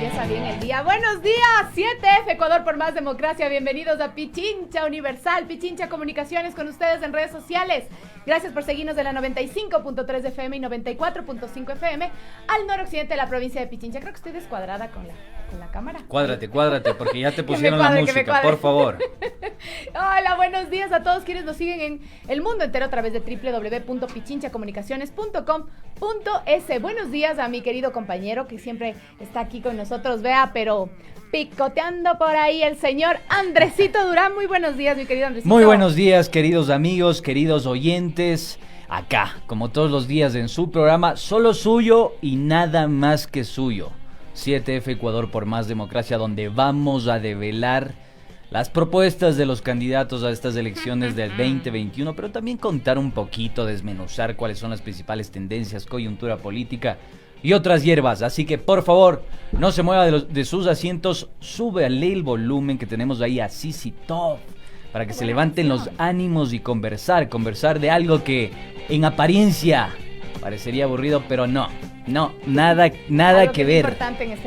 empieza bien el día. Buenos días, 7F Ecuador por más democracia. Bienvenidos a Pichincha Universal, Pichincha Comunicaciones con ustedes en redes sociales. Gracias por seguirnos de la 95.3 FM y 94.5 FM al noroccidente de la provincia de Pichincha. Creo que estoy descuadrada con la cámara. Cuádrate, porque ya te pusieron la música, por favor. Hola, buenos días a todos quienes nos siguen en el mundo entero a través de www.pichinchacomunicaciones.com.es. Buenos días a mi querido compañero que siempre está aquí con nosotros, vea, pero picoteando por ahí el señor Andresito Durán. Muy buenos días, mi querido Andresito. Muy buenos días, queridos amigos, queridos oyentes. Acá, como todos los días en su programa, solo suyo y nada más que suyo. 7F Ecuador por más democracia, donde vamos a develar las propuestas de los candidatos a estas elecciones del 2021, pero también contar un poquito, desmenuzar cuáles son las principales tendencias, coyuntura política y otras hierbas. Así que por favor, no se mueva de sus asientos, súbale el volumen que tenemos ahí a Sisi Top, para que se levanten los ánimos y conversar de algo que en apariencia parecería aburrido, pero no, nada que ver.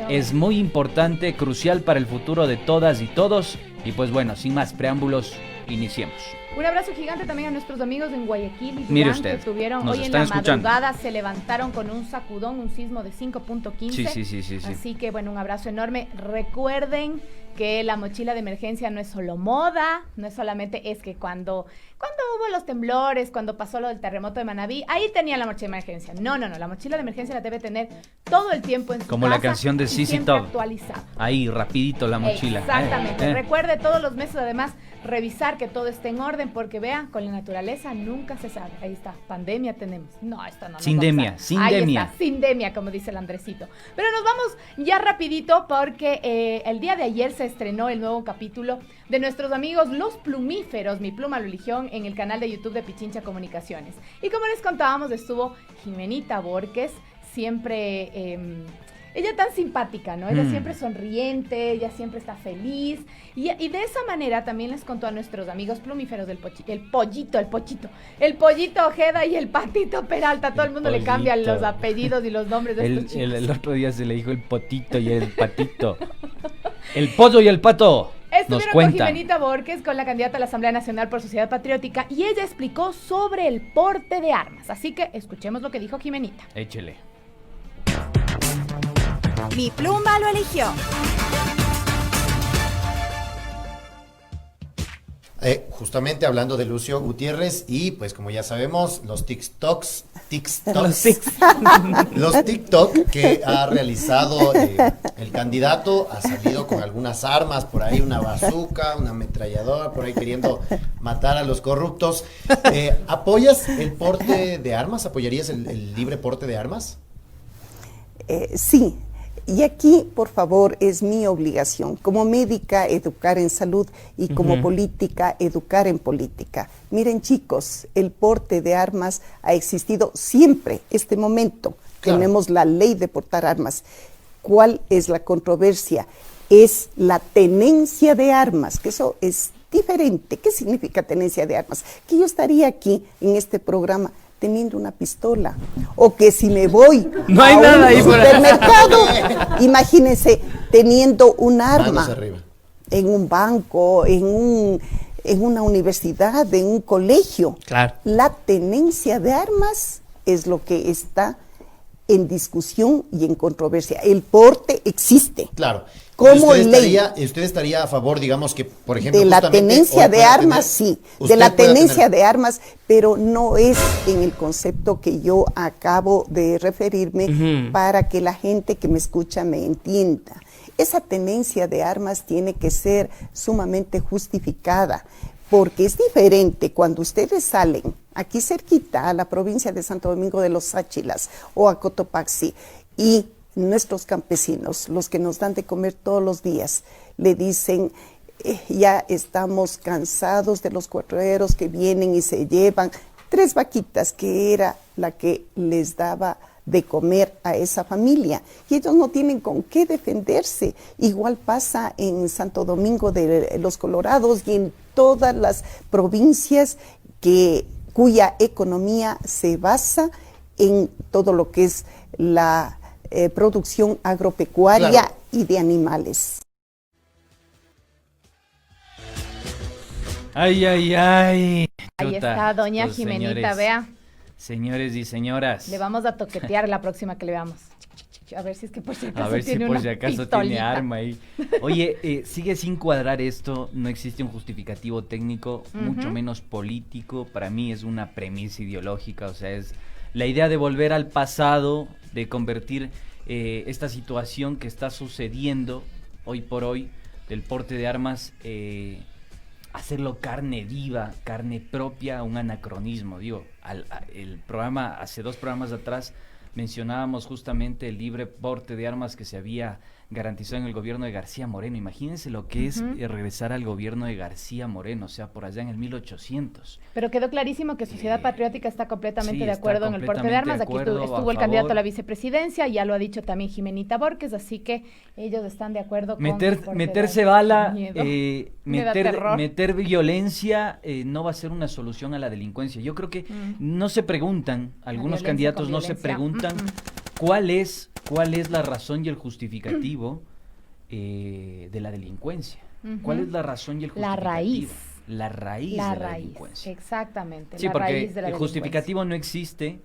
Es muy importante, crucial para el futuro de todas y todos. Y pues bueno, sin más preámbulos, iniciemos. Un abrazo gigante también a nuestros amigos en Guayaquil y Durán, mire usted, que tuvieron hoy en la madrugada, se levantaron con un sacudón, un sismo de 5.15. Sí. Así que bueno, un abrazo enorme. Recuerden que la mochila de emergencia no es solo moda, no es solamente, es que cuando hubo los temblores, cuando pasó lo del terremoto de Manabí, ahí tenía la mochila de emergencia. No, la mochila de emergencia la debe tener todo el tiempo en su como casa, la canción de Sisi Top, actualizada. Ahí, rapidito la mochila. Exactamente. Recuerde todos los meses además revisar que todo esté en orden, porque vean, con la naturaleza nunca se sabe. Ahí está, pandemia tenemos. No, esto no. Sindemia. Ahí está, sindemia, como dice el Andresito. Pero nos vamos ya rapidito porque el día de ayer se estrenó el nuevo capítulo de nuestros amigos Los Plumíferos, Mi Pluma lo eligió, en el canal de YouTube de Pichincha Comunicaciones. Y como les contábamos, estuvo Jimenita Borges, siempre ella tan simpática, ¿no? Ella siempre sonriente, ella siempre está feliz. Y de esa manera también les contó a nuestros amigos plumíferos el pollito Ojeda y el Patito Peralta. Todo el mundo le cambia los apellidos y los nombres de estos chicos. El otro día se le dijo el potito y el patito. El pollo y el pato. Estuvieron con Jimenita Borges, con la candidata a la Asamblea Nacional por Sociedad Patriótica, y ella explicó sobre el porte de armas. Así que escuchemos lo que dijo Jimenita. Échele. Mi pluma lo eligió. Justamente hablando de Lucio Gutiérrez y pues como ya sabemos, los TikTok que ha realizado el candidato, ha salido con algunas armas, por ahí una bazooka, una ametralladora, por ahí queriendo matar a los corruptos. ¿Apoyas el porte de armas? ¿Apoyarías el libre porte de armas? Sí. Y aquí, por favor, es mi obligación, como médica, educar en salud y como política, educar en política. Miren, chicos, el porte de armas ha existido siempre, este momento. Claro. Tenemos la ley de portar armas. ¿Cuál es la controversia? Es la tenencia de armas, que eso es diferente. ¿Qué significa tenencia de armas? Que yo estaría aquí en este programa teniendo una pistola, o que si me voy no hay nada ahí supermercado, imagínense teniendo un arma en un banco, en una universidad, en un colegio. Claro. La tenencia de armas es lo que está en discusión y en controversia. El porte existe. Claro. Como ley. ¿Usted estaría a favor, digamos, que, por ejemplo, de la tenencia de armas, sí, de la tenencia de armas, pero no es en el concepto que yo acabo de referirme para que la gente que me escucha me entienda. Esa tenencia de armas tiene que ser sumamente justificada, porque es diferente cuando ustedes salen aquí cerquita a la provincia de Santo Domingo de los Áchilas o a Cotopaxi y nuestros campesinos, los que nos dan de comer todos los días, le dicen, ya estamos cansados de los cuatreros que vienen y se llevan 3 vaquitas, que era la que les daba de comer a esa familia, y ellos no tienen con qué defenderse. Igual pasa en Santo Domingo de los Colorados y en todas las provincias cuya economía se basa en todo lo que es la producción agropecuaria, claro, y de animales. Ay. Ahí Chuta, está doña estos Jimenita, señores, vea. Señores y señoras. Le vamos a toquetear la próxima que le veamos. A ver si es que por si acaso A ver si tiene por una si acaso tiene pistolita. arma ahí. Oye, sigue sin cuadrar esto, no existe un justificativo técnico, mucho menos político. Para mí es una premisa ideológica, o sea, es la idea de volver al pasado, de convertir esta situación que está sucediendo hoy por hoy, del porte de armas, hacerlo carne viva, carne propia, un anacronismo. Digo, el programa, hace 2 programas atrás, mencionábamos justamente el libre porte de armas que se había garantizado en el gobierno de García Moreno. Imagínense lo que es regresar al gobierno de García Moreno, o sea, por allá en el 1800. Pero quedó clarísimo que Sociedad Patriótica está completamente sí, de acuerdo está en el porte de armas. Aquí completamente de acuerdo, estuvo el a candidato a favor. la vicepresidencia, ya lo ha dicho también Jimenita Borges, así que ellos están de acuerdo con el porte de Meterse armas. bala, Miedo. Me da terror. meter violencia no va a ser una solución a la delincuencia. Yo creo que no se preguntan, algunos violencia candidatos con no se violencia. preguntan cuál es la razón y el justificativo de la delincuencia. ¿Cuál es la razón y el La justificativo? raíz. La raíz La de la raíz, delincuencia. exactamente. Sí, la porque raíz de la el delincuencia. justificativo no existe,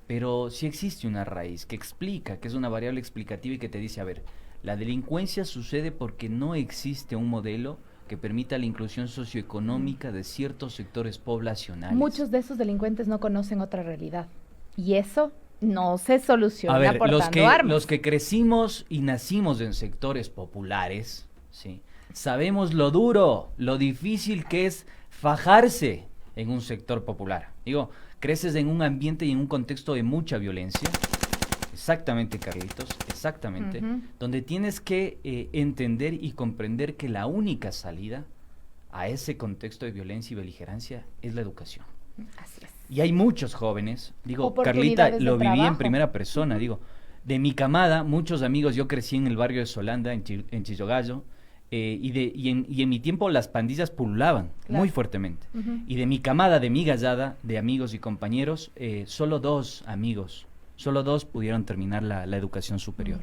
pero sí existe una raíz que explica, que es una variable explicativa y que te dice, a ver, la delincuencia sucede porque no existe un modelo que permita la inclusión socioeconómica de ciertos sectores poblacionales. Muchos de esos delincuentes no conocen otra realidad y eso no se soluciona A ver, portando armas. los que crecimos y nacimos en sectores populares, ¿sí? Sabemos lo duro, lo difícil que es fajarse en un sector popular. Digo, creces en un ambiente y en un contexto de mucha violencia. Exactamente, Carlitos, exactamente. Donde tienes que entender y comprender que la única salida a ese contexto de violencia y beligerancia es la educación. Así es. Y hay muchos jóvenes, digo, Carlita, Oportunidades de lo viví en trabajo. primera persona, digo, de mi camada, muchos amigos, yo crecí en el barrio de Solanda, en Chillogallo, y en mi tiempo las pandillas pululaban muy fuertemente. Y de mi camada, de mi gallada, de amigos y compañeros, solo 2 amigos, solo 2 pudieron terminar la educación superior.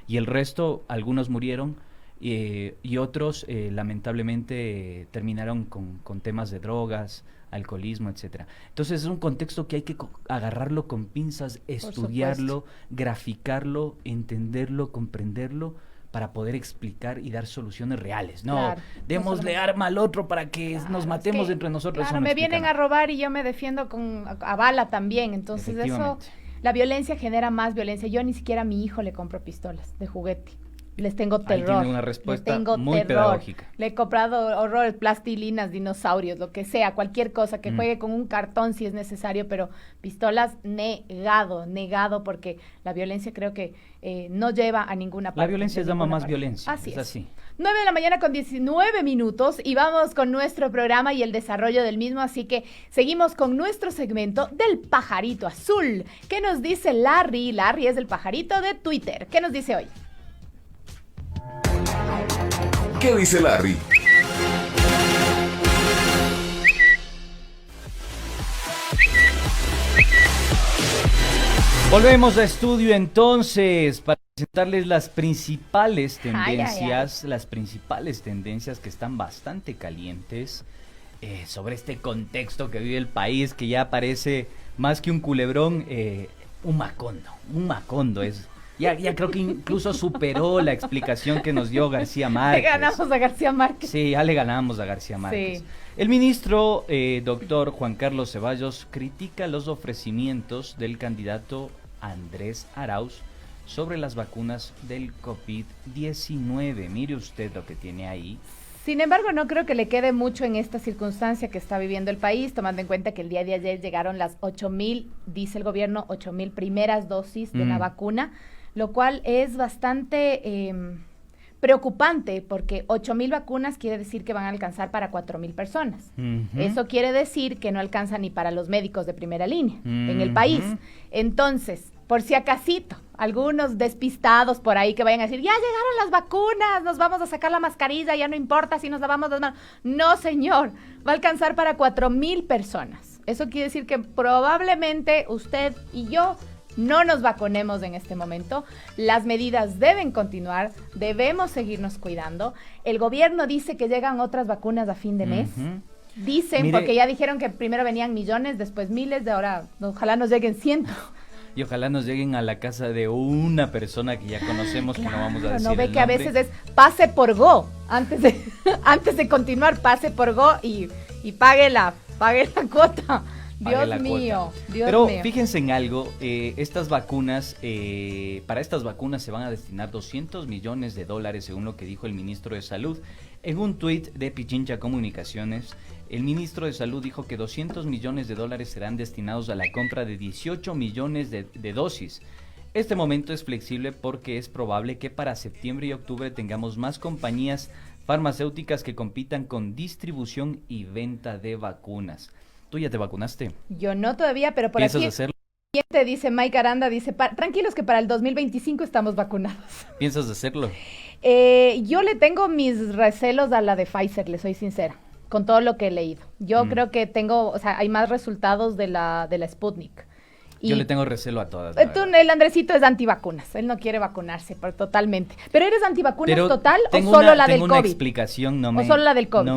Y el resto, algunos murieron, y otros lamentablemente terminaron con temas de drogas, alcoholismo, etcétera. Entonces es un contexto que hay que agarrarlo con pinzas, estudiarlo, graficarlo, entenderlo, comprenderlo, para poder explicar y dar soluciones reales. No, Claro, démosle arma al otro para que nos matemos entre nosotros. Claro, Eso no me vienen explica a nada. robar y yo me defiendo a bala también. Entonces eso, Efectivamente. la violencia genera más violencia. Yo ni siquiera a mi hijo le compro pistolas de juguete. Les tengo Ahí terror. tiene una respuesta les tengo muy pedagógica. Le he comprado horror, plastilinas, dinosaurios, lo que sea, cualquier cosa que juegue con un cartón si es necesario, pero pistolas negado, porque la violencia creo que no lleva a ninguna parte. La violencia de llama ninguna más parte. violencia. Así es así. 9 de la mañana con 19 minutos y vamos con nuestro programa y el desarrollo del mismo, así que seguimos con nuestro segmento del pajarito azul. ¿Qué nos dice Larry? Larry es el pajarito de Twitter. ¿Qué nos dice hoy? ¿Qué dice Larry? Volvemos a estudio entonces para presentarles las principales tendencias, que están bastante calientes sobre este contexto que vive el país, que ya parece más que un culebrón, un macondo es. Ya creo que incluso superó la explicación que nos dio García Márquez. Le ganamos a García Márquez. Sí, ya le ganamos a García Márquez. Sí. El ministro doctor Juan Carlos Ceballos critica los ofrecimientos del candidato Andrés Arauz sobre las vacunas del COVID-19. Mire usted lo que tiene ahí. Sin embargo, no creo que le quede mucho en esta circunstancia que está viviendo el país, tomando en cuenta que el día de ayer llegaron las 8,000, dice el gobierno, 8,000 primeras dosis de la vacuna, lo cual es bastante preocupante porque 8,000 vacunas quiere decir que van a alcanzar para 4,000 personas. Eso quiere decir que no alcanza ni para los médicos de primera línea en el país. Entonces, por si acasito, algunos despistados por ahí que vayan a decir, ya llegaron las vacunas, nos vamos a sacar la mascarilla, ya no importa si nos lavamos las manos. No, señor, va a alcanzar para 4,000 personas. Eso quiere decir que probablemente usted y yo no nos vacunemos en este momento. Las medidas deben continuar, debemos seguirnos cuidando. El gobierno dice que llegan otras vacunas a fin de mes. Dicen, Mire, porque ya dijeron que primero venían millones, después miles, de ahora ojalá nos lleguen cientos. Y ojalá nos lleguen a la casa de una persona que ya conocemos, que no vamos a decir No ve el que a nombre. veces es pase por Go, antes de continuar, pase por Go y pague la cuota. Pague Dios la mío, cuota. Dios Pero mío. fíjense en algo, estas vacunas, para estas vacunas se van a destinar $200 millones según lo que dijo el ministro de Salud. En un tuit de Pichincha Comunicaciones, el ministro de Salud dijo que $200 millones serán destinados a la compra de 18 millones de dosis. Este momento es flexible porque es probable que para septiembre y octubre tengamos más compañías farmacéuticas que compitan con distribución y venta de vacunas. ¿Tú ya te vacunaste? Yo no todavía, pero por ¿Piensas aquí hacerlo? te dice Mike Aranda, dice, tranquilos que para el 2025 estamos vacunados. ¿Piensas hacerlo? Yo le tengo mis recelos a la de Pfizer, le soy sincera, con todo lo que he leído. Yo creo que hay más resultados de la Sputnik. Yo le tengo recelo a todas. El Andresito es antivacunas, él no quiere vacunarse totalmente. ¿Pero eres antivacunas Pero total o tengo solo la del tengo una COVID? explicación, ¿O solo la del COVID?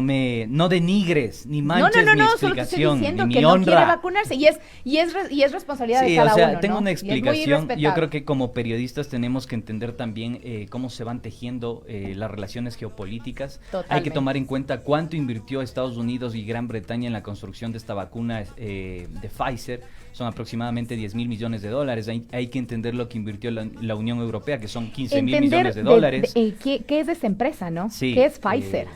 No denigres, ni manches mi No, solo te estoy explicación, diciendo ni que mi no honra. quiere vacunarse y es responsabilidad de Sí, cada o sea, uno, tengo ¿no? una Y es muy explicación. Yo respetable. creo que como periodistas tenemos que entender también cómo se van tejiendo las relaciones geopolíticas. Hay que Totalmente. tomar en cuenta cuánto invirtió Estados Unidos y Gran Bretaña en la construcción de esta vacuna de Pfizer. Son aproximadamente $10,000 millones. Hay que entender lo que invirtió la Unión Europea, que son $15,000 millones. ¿Qué es esa empresa, no? Sí, ¿Qué es Pfizer?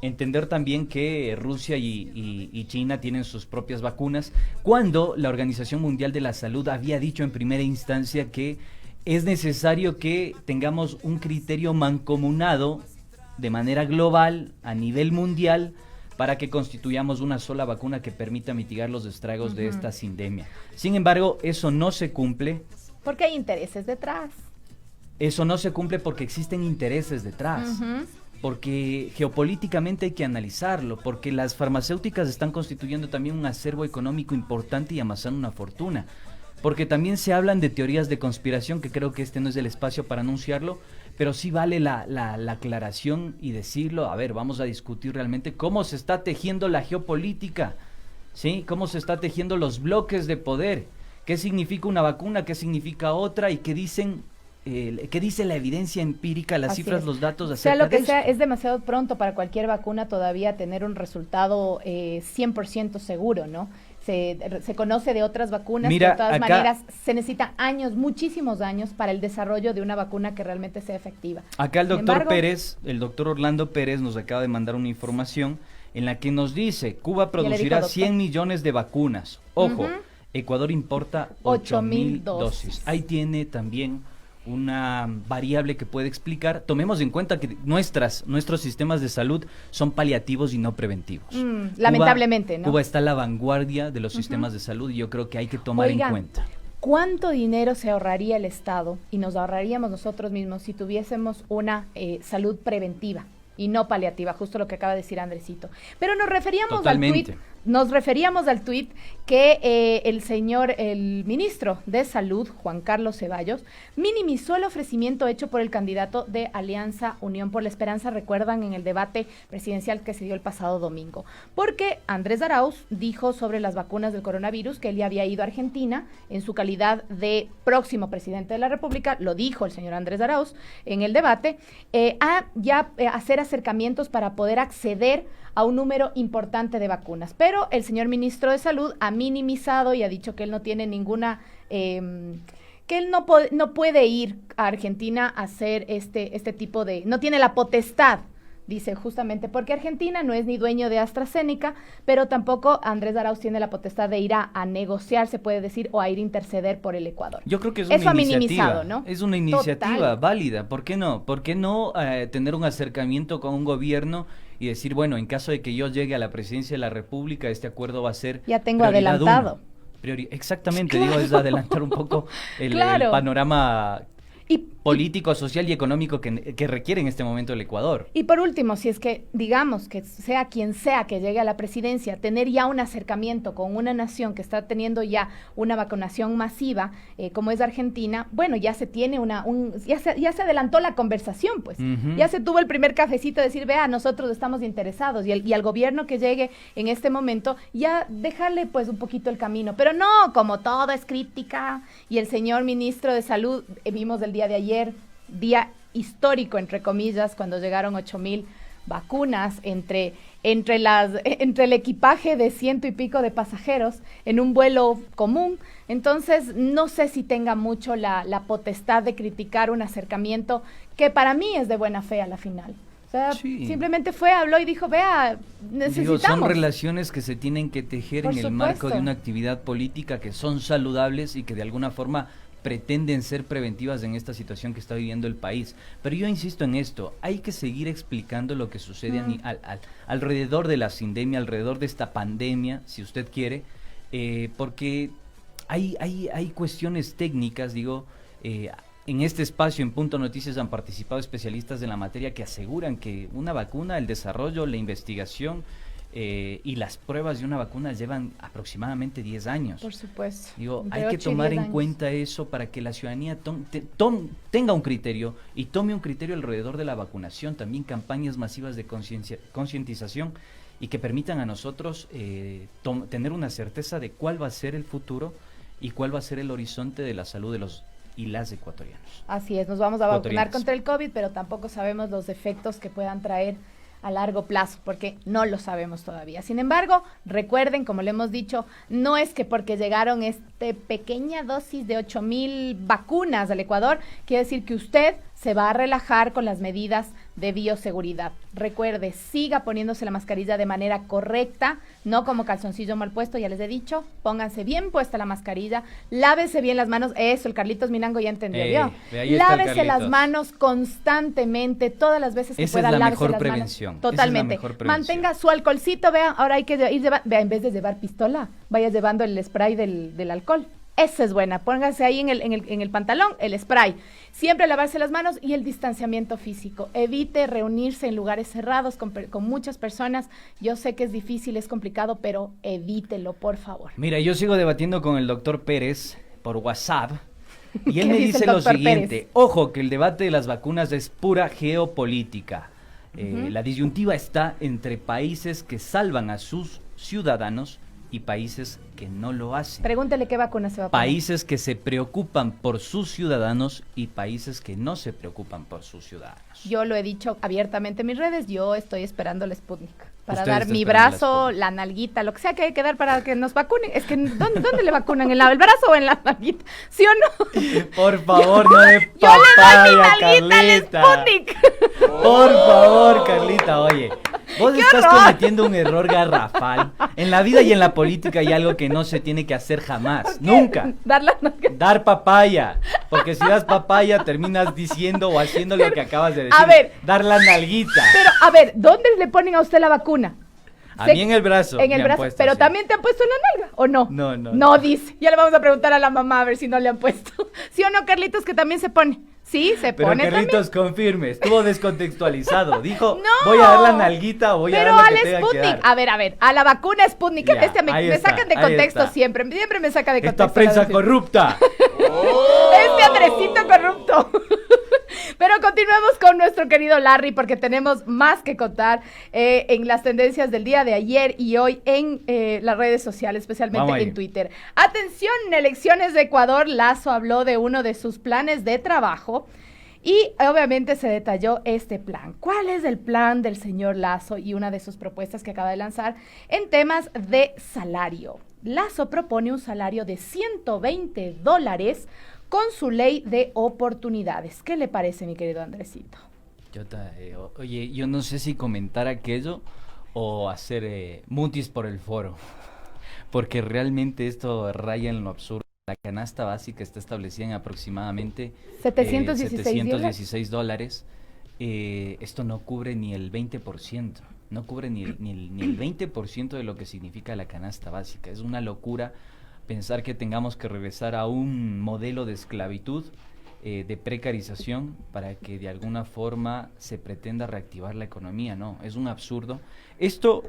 Entender también que Rusia y China tienen sus propias vacunas, cuando la Organización Mundial de la Salud había dicho en primera instancia que es necesario que tengamos un criterio mancomunado de manera global, a nivel mundial, para que constituyamos una sola vacuna que permita mitigar los estragos de esta sindemia. Sin embargo, eso no se cumple. Porque hay intereses detrás. Eso no se cumple porque existen intereses detrás. Porque geopolíticamente hay que analizarlo, porque las farmacéuticas están constituyendo también un acervo económico importante y amasando una fortuna. Porque también se hablan de teorías de conspiración, que creo que este no es el espacio para anunciarlo, pero sí vale la aclaración y decirlo. A ver, vamos a discutir realmente cómo se está tejiendo la geopolítica, ¿sí? Cómo se está tejiendo los bloques de poder, qué significa una vacuna, qué significa otra y qué dicen... ¿qué dice la evidencia empírica, las Así cifras, es. los datos Sea acerca lo que de sea, esto? es demasiado pronto para cualquier vacuna todavía tener un resultado 100% seguro, ¿no? Se conoce de otras vacunas, Mira, que de todas acá- maneras se necesitan años, muchísimos años, para el desarrollo de una vacuna que realmente sea efectiva. Acá el Sin doctor embargo, Pérez, el doctor Orlando Pérez nos acaba de mandar una información en la que nos dice, Cuba le producirá dijo, doctor. 100 millones de vacunas. Ojo, Ujú. Ecuador importa 8,000 8,000 dosis. Ahí tiene también una variable que puede explicar. Tomemos en cuenta que nuestros sistemas de salud son paliativos y no preventivos. lamentablemente, ¿no? Cuba está a la vanguardia de los sistemas de salud y yo creo que hay que tomar Oiga, en cuenta. ¿cuánto dinero se ahorraría el Estado y nos ahorraríamos nosotros mismos si tuviésemos una salud preventiva y no paliativa? Justo lo que acaba de decir Andresito. Pero nos referíamos Totalmente. al tuit que el ministro de Salud, Juan Carlos Ceballos, minimizó el ofrecimiento hecho por el candidato de Alianza Unión por la Esperanza, recuerdan, en el debate presidencial que se dio el pasado domingo. Porque Andrés Arauz dijo sobre las vacunas del coronavirus que él ya había ido a Argentina en su calidad de próximo presidente de la República, lo dijo el señor Andrés Arauz en el debate, a hacer acercamientos para poder acceder a un número importante de vacunas. Pero el señor ministro de Salud ha minimizado y ha dicho que él no tiene ninguna... que él no puede ir a Argentina a hacer este tipo de... No tiene la potestad, dice, justamente porque Argentina no es ni dueño de AstraZeneca, pero tampoco Andrés Arauz tiene la potestad de ir a negociar, se puede decir, o a ir a interceder por el Ecuador. Yo creo que es Eso una ha minimizado, iniciativa, ¿no? es una iniciativa Total. válida. ¿Por qué no? ¿Por qué no tener un acercamiento con un gobierno y decir, bueno, en caso de que yo llegue a la presidencia de la República, este acuerdo va a ser Ya tengo prioridad adelantado. Exactamente, Claro. digo, es adelantar un poco el Claro. panorama Y político, social y económico que requiere en este momento el Ecuador. Y por último, si es que, digamos, que sea quien sea que llegue a la presidencia, tener ya un acercamiento con una nación que está teniendo ya una vacunación masiva, como es Argentina, bueno, ya se tiene ya se adelantó la conversación, pues. Ya se tuvo el primer cafecito de decir, vea, nosotros estamos interesados, y al gobierno que llegue en este momento, ya dejarle, pues, un poquito el camino. Pero no, como todo es crítica, y el señor ministro de Salud, vimos el día de ayer, día histórico, entre comillas, cuando llegaron 8,000 vacunas entre el equipaje de 100 y pico de pasajeros en un vuelo común. Entonces, no sé si tenga mucho la potestad de criticar un acercamiento que para mí es de buena fe a la final. O sea, simplemente habló y dijo, vea, necesitamos. Son relaciones que se tienen que tejer Por en el supuesto. marco de una actividad política, que son saludables y que de alguna forma pretenden ser preventivas en esta situación que está viviendo el país. Pero yo insisto en esto, hay que seguir explicando lo que sucede alrededor de la sindemia, alrededor de esta pandemia, si usted quiere, porque hay cuestiones técnicas, digo, en este espacio, en Punto Noticias, han participado especialistas de la materia que aseguran que una vacuna, el desarrollo, la investigación y las pruebas de una vacuna llevan aproximadamente 10 años. Por supuesto. Digo, Entre hay que 8 y tomar 10 en años. cuenta eso para que la ciudadanía tenga un criterio y tome un criterio alrededor de la vacunación, también campañas masivas de concientización y que permitan a nosotros tener una certeza de cuál va a ser el futuro y cuál va a ser el horizonte de la salud de los y las ecuatorianos. Así es, nos vamos a vacunar Ecuatorianas. contra el COVID, pero tampoco sabemos los efectos que puedan traer a largo plazo, porque no lo sabemos todavía. Sin embargo, recuerden, como le hemos dicho, no es que porque llegaron pequeña dosis de 8,000 vacunas al Ecuador, quiere decir que usted se va a relajar con las medidas de bioseguridad. Recuerde, siga poniéndose la mascarilla de manera correcta, no como calzoncillo mal puesto, ya les he dicho, pónganse bien puesta la mascarilla, lávese bien las manos, eso, el Carlitos Minango ya entendió, ¿vio? Ahí está el Lávese las Carlitos. manos constantemente, todas las veces que Esa pueda, es la lávese mejor las manos. prevención, esa es la Totalmente. mejor prevención. Mantenga su alcoholcito, vea, ahora hay que ir llevando, vea, en vez de llevar pistola, vaya llevando el spray del alcohol. Esa es buena, póngase ahí en el pantalón, el spray. Siempre lavarse las manos y el distanciamiento físico. Evite reunirse en lugares cerrados con muchas personas. Yo sé que es difícil, es complicado, pero evítelo, por favor. Mira, yo sigo debatiendo con el doctor Pérez por WhatsApp y él ¿Qué me dice dice el lo doctor siguiente: Pérez? ojo, que el debate de las vacunas es pura geopolítica. La disyuntiva está entre países que salvan a sus ciudadanos y países que no lo hacen. Pregúntele qué vacuna se va a poner. Países que se preocupan por sus ciudadanos y países que no se preocupan por sus ciudadanos. Yo lo he dicho abiertamente en mis redes, yo estoy esperando el Sputnik para Usted dar está mi esperando el brazo, Sputnik. la nalguita, lo que sea que hay que dar para que nos vacunen. Es que, ¿dónde le vacunan? ¿En el brazo o en la nalguita? ¿Sí o no? Por favor, no de Yo le doy mi papaya, nalguita al Carlita. Sputnik. Por favor, Carlita, oye. Vos ¡Qué estás horror! cometiendo un error garrafal. En la vida y en la política hay algo que no se tiene que hacer jamás. Nunca. Dar la nalga. Dar papaya. Porque si das papaya terminas diciendo o haciendo lo que acabas de decir. A ver. Dar la nalguita. Pero, a ver, ¿dónde le ponen a usted la vacuna? A mí en el brazo. En me el han brazo. puesto, Pero sí. también te han puesto en la nalga, ¿o no? No, no. No, dice. Ya le vamos a preguntar a la mamá a ver si no le han puesto. ¿Sí o no, Carlitos, que también se pone? Sí, se Pero pone Carlitos, confirme, estuvo descontextualizado. Dijo, No. voy a dar la nalguita o voy a Pero dar lo al que tenga que Sputnik, dar. a ver, a la vacuna Sputnik, Ya, me ahí está, sacan de ahí contexto está. siempre me saca de contexto. Esta prensa la verdad. corrupta. Este Andresito corrupto. Pero continuemos con nuestro querido Larry porque tenemos más que contar en las tendencias del día de ayer y hoy en las redes sociales, especialmente Vamos ahí. en Twitter. Atención, elecciones de Ecuador, Lazo habló de uno de sus planes de trabajo y obviamente se detalló este plan. ¿Cuál es el plan del señor Lazo y una de sus propuestas que acaba de lanzar en temas de salario? Lazo propone un salario de $120 con su ley de oportunidades. ¿Qué le parece, mi querido Andresito? Oye, yo no sé si comentar aquello o hacer mutis por el foro, porque realmente esto raya en lo absurdo. La canasta básica está establecida en aproximadamente 716 $716. Esto no cubre ni el 20%, no cubre ni el 20% de lo que significa la canasta básica. Es una locura pensar que tengamos que regresar a un modelo de esclavitud de precarización para que de alguna forma se pretenda reactivar la economía. No, es un absurdo. Esto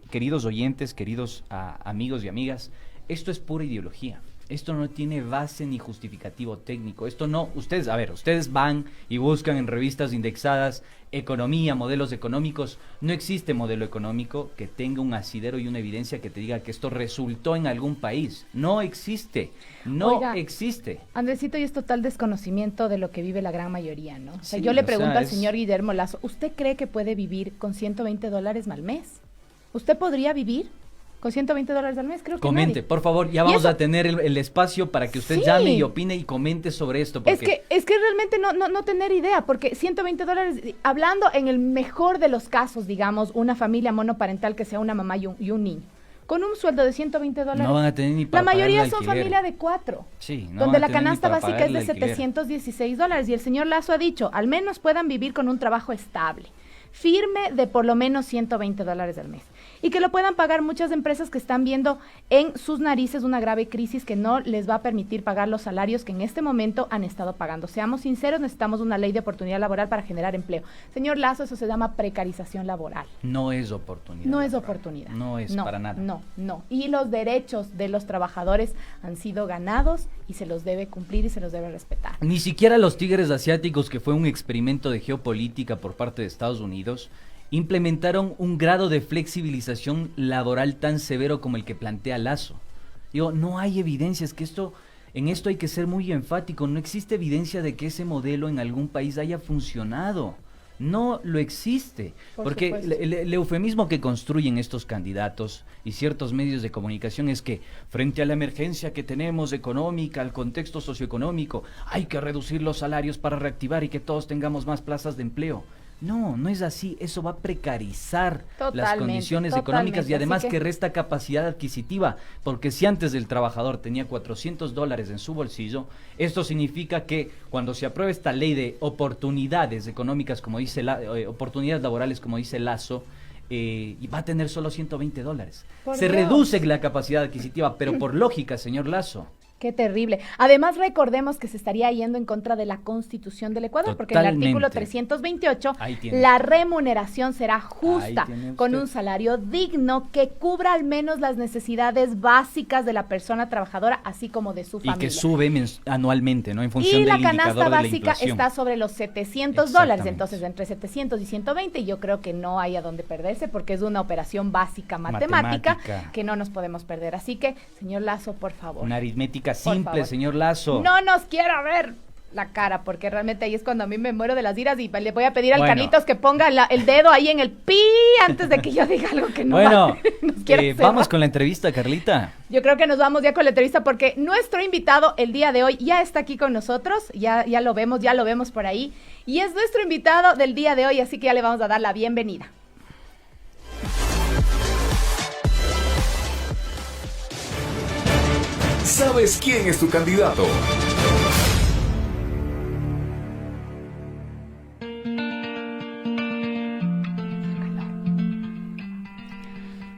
queridos oyentes, queridos amigos y amigas, esto es pura ideología. Esto no tiene base ni justificativo técnico. Esto no, ustedes van y buscan en revistas indexadas economía, modelos económicos. No existe modelo económico que tenga un asidero y una evidencia que te diga que esto resultó en algún país. No existe. No existe. Andresito, y es total desconocimiento de lo que vive la gran mayoría, ¿no? O sea, Sí, yo le pregunto al señor Guillermo Lazo, ¿usted cree que puede vivir con $120 al mes? ¿Usted podría vivir con $120 al mes? Creo que Comente, nadie. por favor, ya vamos a tener el espacio para que usted Sí. llame y opine y comente sobre esto. Porque Es que realmente no tener idea, porque $120, hablando en el mejor de los casos, digamos, una familia monoparental que sea una mamá y un niño, con un sueldo de $120, no van a tener ni para la mayoría pagar el son alquiler. familia de 4. Sí, no Donde van a la tener ni canasta para básica pagar es de el alquiler. $716 y el señor Lazo ha dicho, al menos puedan vivir con un trabajo estable, firme de por lo menos $120 al mes. Y que lo puedan pagar muchas empresas que están viendo en sus narices una grave crisis que no les va a permitir pagar los salarios que en este momento han estado pagando. Seamos sinceros, necesitamos una ley de oportunidad laboral para generar empleo. Señor Lazo, eso se llama precarización laboral. No es oportunidad. No es laboral. oportunidad. No es para nada. No. Y los derechos de los trabajadores han sido ganados y se los debe cumplir y se los debe respetar. Ni siquiera los tigres asiáticos, que fue un experimento de geopolítica por parte de Estados Unidos, implementaron un grado de flexibilización laboral tan severo como el que plantea Lazo. Digo, no hay evidencias que en esto hay que ser muy enfático. No existe evidencia de que ese modelo en algún país haya funcionado. No lo existe, porque supuesto. el eufemismo que construyen estos candidatos y ciertos medios de comunicación es que frente a la emergencia que tenemos económica, al contexto socioeconómico, hay que reducir los salarios para reactivar y que todos tengamos más plazas de empleo. No es así, eso va a precarizar las Totalmente, condiciones totalmente, económicas y además así que resta capacidad adquisitiva, porque si antes el trabajador tenía $400 en su bolsillo, esto significa que cuando se apruebe esta ley de oportunidades económicas, como dice oportunidades laborales, como dice Lazo, y va a tener solo $120. Por Se Dios. reduce la capacidad adquisitiva, pero por lógica, señor Lazo. Qué terrible. Además, recordemos que se estaría yendo en contra de la Constitución del Ecuador, porque en el artículo Totalmente. 328, Ahí tiene. la remuneración será justa, Ahí tiene con usted. un salario digno que cubra al menos las necesidades básicas de la persona trabajadora, así como de su Y familia. que sube anualmente, ¿no? En función Y del la indicador canasta de la básica inflación. está sobre los $700, Exactamente. entonces entre 700 y 120 yo creo que no hay a dónde perderse porque es una operación básica matemática que no nos podemos perder. Así que, señor Lazo, por favor. Una aritmética Por simple, favor. señor Lazo. No nos quiero ver la cara, porque realmente ahí es cuando a mí me muero de las iras y le voy a pedir al Bueno. Carlitos que ponga el dedo ahí en el pi antes de que yo diga algo que no Bueno, nos quiere hacer vamos mal. con la entrevista, Carlita. Yo creo que nos vamos ya con la entrevista porque nuestro invitado el día de hoy ya está aquí con nosotros, ya lo vemos por ahí, y es nuestro invitado del día de hoy, así que ya le vamos a dar la bienvenida. ¿Sabes quién es tu candidato?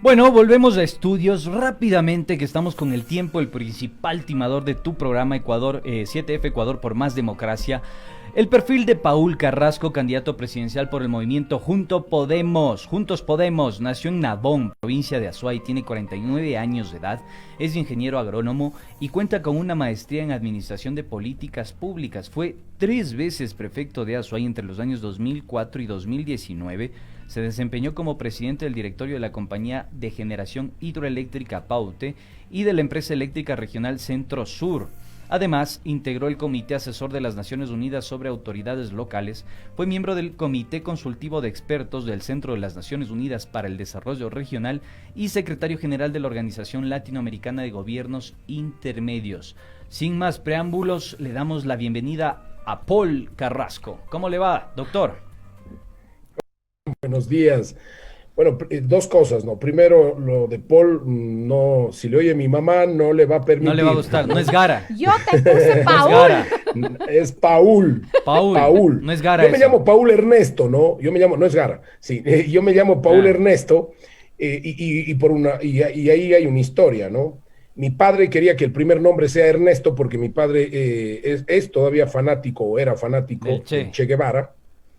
Bueno, volvemos a estudios rápidamente, que estamos con el tiempo, el principal timador de tu programa Ecuador, 7F Ecuador por Más Democracia. El perfil de Paul Carrasco, candidato presidencial por el movimiento Juntos Podemos, nació en Nabón, provincia de Azuay, tiene 49 años de edad, es ingeniero agrónomo y cuenta con una maestría en Administración de Políticas Públicas. Fue 3 veces prefecto de Azuay entre los años 2004 y 2019. Se desempeñó como presidente del directorio de la Compañía de Generación Hidroeléctrica Paute y de la empresa eléctrica regional Centro Sur. Además, integró el Comité Asesor de las Naciones Unidas sobre Autoridades Locales, fue miembro del Comité Consultivo de Expertos del Centro de las Naciones Unidas para el Desarrollo Regional y secretario general de la Organización Latinoamericana de Gobiernos Intermedios. Sin más preámbulos, le damos la bienvenida a Paul Carrasco. ¿Cómo le va, doctor? Buenos días. Bueno, dos cosas, ¿no? Primero, lo de Paul, no, si le oye mi mamá, no le va a permitir. No le va a gustar, no es Gara. Yo te puse No es Paul. Gara. Es Paul. Paul. No es Gara. Yo me eso. llamo Paul Ernesto, ¿no? No es Gara. Sí, yo me llamo Paul Ernesto y ahí hay una historia, ¿no? Mi padre quería que el primer nombre sea Ernesto porque mi padre es todavía fanático o era fanático Del Che. de Che Guevara.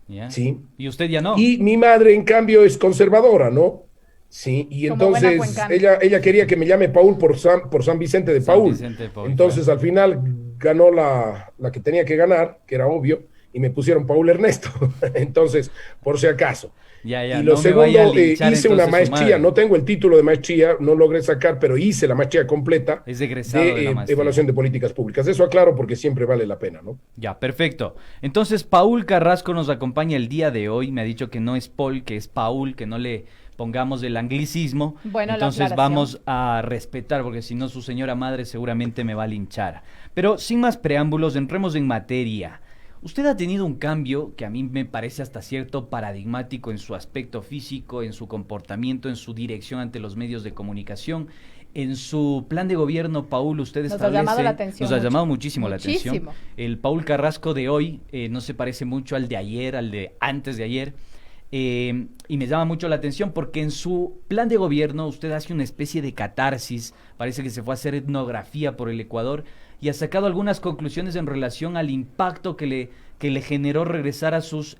¿Ya? Sí. Y usted ya no. Y mi madre, en cambio, es conservadora, ¿no? Sí, y Como buena entonces cuencana. ella quería que me llame Paul por San Vicente de San Paul. Vicente de Paul, Entonces, claro. al final, ganó la que tenía que ganar, que era obvio, y me pusieron Paul Ernesto. Entonces, por si acaso. Ya, Y lo no me vaya a segundo, linchar hice una entonces su maestría, madre. no tengo el título de maestría, no logré sacar, pero hice la maestría completa Es egresado de la maestría. evaluación de políticas públicas. Eso aclaro porque siempre vale la pena, ¿no? Ya, perfecto. Entonces, Paul Carrasco nos acompaña el día de hoy. Me ha dicho que no es Paul, que es Paul, que no le pongamos el anglicismo. Bueno, la entonces aclaración. vamos a respetar, porque si no su señora madre seguramente me va a linchar. Pero sin más preámbulos, entremos en materia. Usted ha tenido un cambio que a mí me parece hasta cierto paradigmático en su aspecto físico, en su comportamiento, en su dirección ante los medios de comunicación. En su plan de gobierno, Paul, usted Nos ha establece... llamado la atención Nos ha mucho. llamado muchísimo la atención. Muchísimo. El Paul Carrasco de hoy no se parece mucho al de ayer, al de antes de ayer. Y me llama mucho la atención porque en su plan de gobierno usted hace una especie de catarsis, parece que se fue a hacer etnografía por el Ecuador y ha sacado algunas conclusiones en relación al impacto que le generó regresar a sus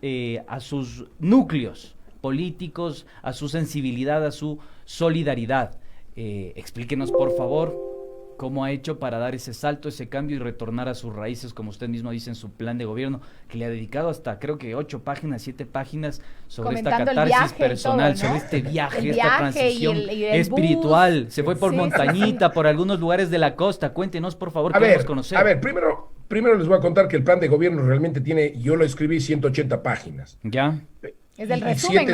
núcleos políticos, a su sensibilidad, a su solidaridad. Explíquenos, por favor, cómo ha hecho para dar ese salto, ese cambio y retornar a sus raíces, como usted mismo dice en su plan de gobierno, que le ha dedicado hasta creo que 8 páginas, 7 páginas sobre esta Comentando el catarsis viaje y personal, todo, ¿no? sobre este viaje, El esta viaje transición y el espiritual. bus. Se fue por Sí, montañita, por algunos lugares de la costa. Cuéntenos, por favor, A queremos ver, conocer. primero les voy a contar que el plan de gobierno realmente tiene, yo lo escribí 180 páginas. ¿Ya? Es del Y resumen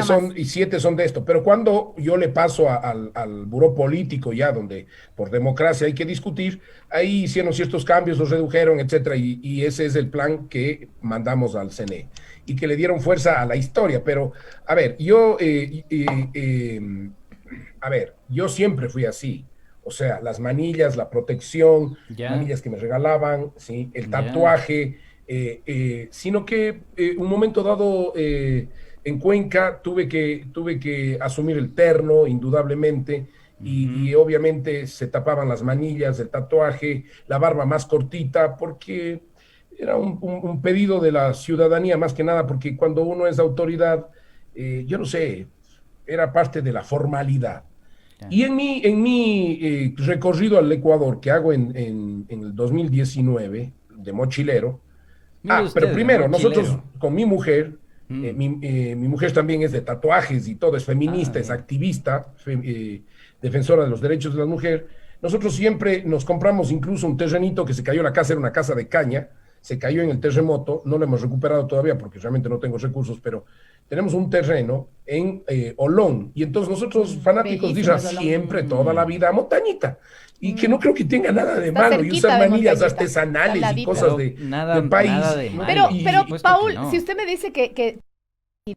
siete son de esto. Pero cuando yo le paso al buró político ya, donde por democracia hay que discutir, ahí hicieron ciertos cambios, los redujeron, etcétera, y ese es el plan que mandamos al CNE y que le dieron fuerza a la historia. Pero, a ver, yo siempre fui así. O sea, las manillas, la protección, Ya. manillas que me regalaban, ¿sí? El Ya. tatuaje, sino que un momento dado en Cuenca tuve que asumir el terno, indudablemente, y obviamente se tapaban las manillas, el tatuaje, la barba más cortita, porque era un pedido de la ciudadanía más que nada, porque cuando uno es autoridad, yo no sé, era parte de la formalidad. Y en mi recorrido al Ecuador que hago en el 2019 de mochilero, Mire usted, pero primero, mochilero. nosotros con mi mujer, mi mujer también es de tatuajes y todo, es feminista, es bien. activista, defensora de los derechos de la mujer. Nosotros siempre nos compramos incluso un terrenito que se cayó, la casa era una casa de caña, se cayó en el terremoto, no lo hemos recuperado todavía porque realmente no tengo recursos, pero tenemos un terreno en Olón, y entonces nosotros fanáticos de Bellísimo Isra es Olón. siempre, toda la vida, montañita, y que no creo que tenga nada de Está malo, y cerquita usar de manillas montañita, artesanales al y ladito. cosas Pero de, nada- del país. nada de ¿no? malo. Pero, Y- pero supuesto Paul, que no. si usted me dice que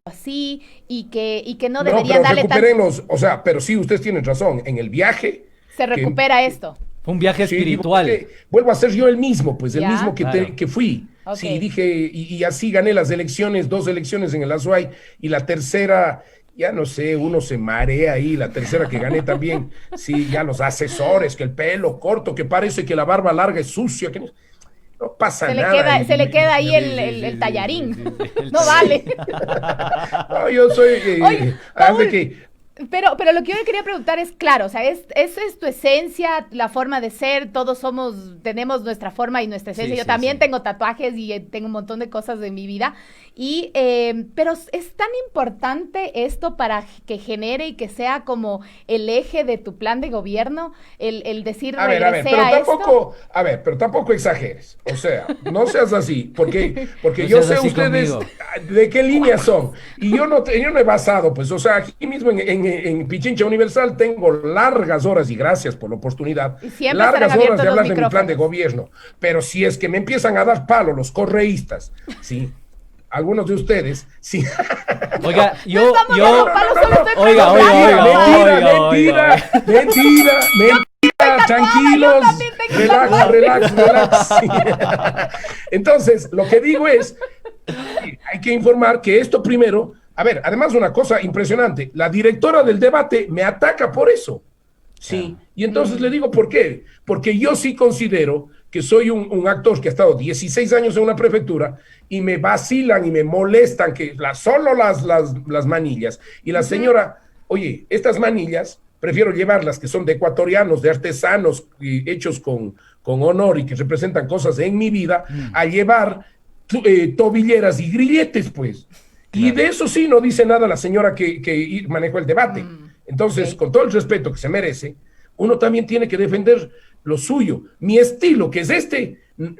así y que no No, deberían pero darle tan... recuperemos, o sea, pero sí, ustedes tienen razón, en el viaje... Se recupera esto. Fue un viaje Sí, espiritual. digo, porque vuelvo a ser yo el mismo, pues el Ya. mismo Claro. que fui. Ok. Sí, dije, y así gané las elecciones, 2 elecciones en el Azuay, y la tercera, ya no sé, uno se marea ahí, la tercera que gané también, sí, ya los asesores, que el pelo corto, que parece que la barba larga es sucia, que no pasa Se le nada. queda, y- se le queda ahí Sí, el sí, tallarín. sí, sí, el No vale. No, yo soy, Oye, haz de Paul, que, Pero lo que yo le quería preguntar es, claro, o sea, esa es tu esencia, la forma de ser, todos tenemos nuestra forma y nuestra esencia. Sí, Yo sí, también sí. tengo tatuajes y tengo un montón de cosas de mi vida. Pero es tan importante esto para que genere y que sea como el eje de tu plan de gobierno, el decir a ver, regresé pero a tampoco, pero tampoco exageres, o sea, no seas así, porque No yo seas sé así ustedes conmigo. de qué línea son, y yo no he basado, pues, o sea, aquí mismo en Pichincha Universal tengo largas horas, y gracias por la oportunidad, Y siempre largas estarán horas de abiertos hablar los de mi plan de micrófonos. gobierno, pero si es que me empiezan a dar palo los correístas, sí, algunos de ustedes, sí. Oiga, yo, estamos yo, dando palos, solo estoy oiga, preguntando. Mentira, tranquilos, yo también tengo relax. Sí. Entonces, lo que digo es, hay que informar que esto primero, a ver, además una cosa impresionante, la directora del debate me ataca por eso. Sí, Y entonces le digo, ¿por qué? Porque yo sí considero que soy un actor que ha estado 16 años en una prefectura y me vacilan y me molestan que solo las manillas. Y la señora, oye, estas manillas prefiero llevarlas que son de ecuatorianos, de artesanos hechos con honor y que representan cosas en mi vida, a llevar tobilleras y grilletes, pues. Claro. Y de eso sí no dice nada la señora que manejó el debate. Entonces, con todo el respeto que se merece, uno también tiene que defender lo suyo. Mi estilo, que es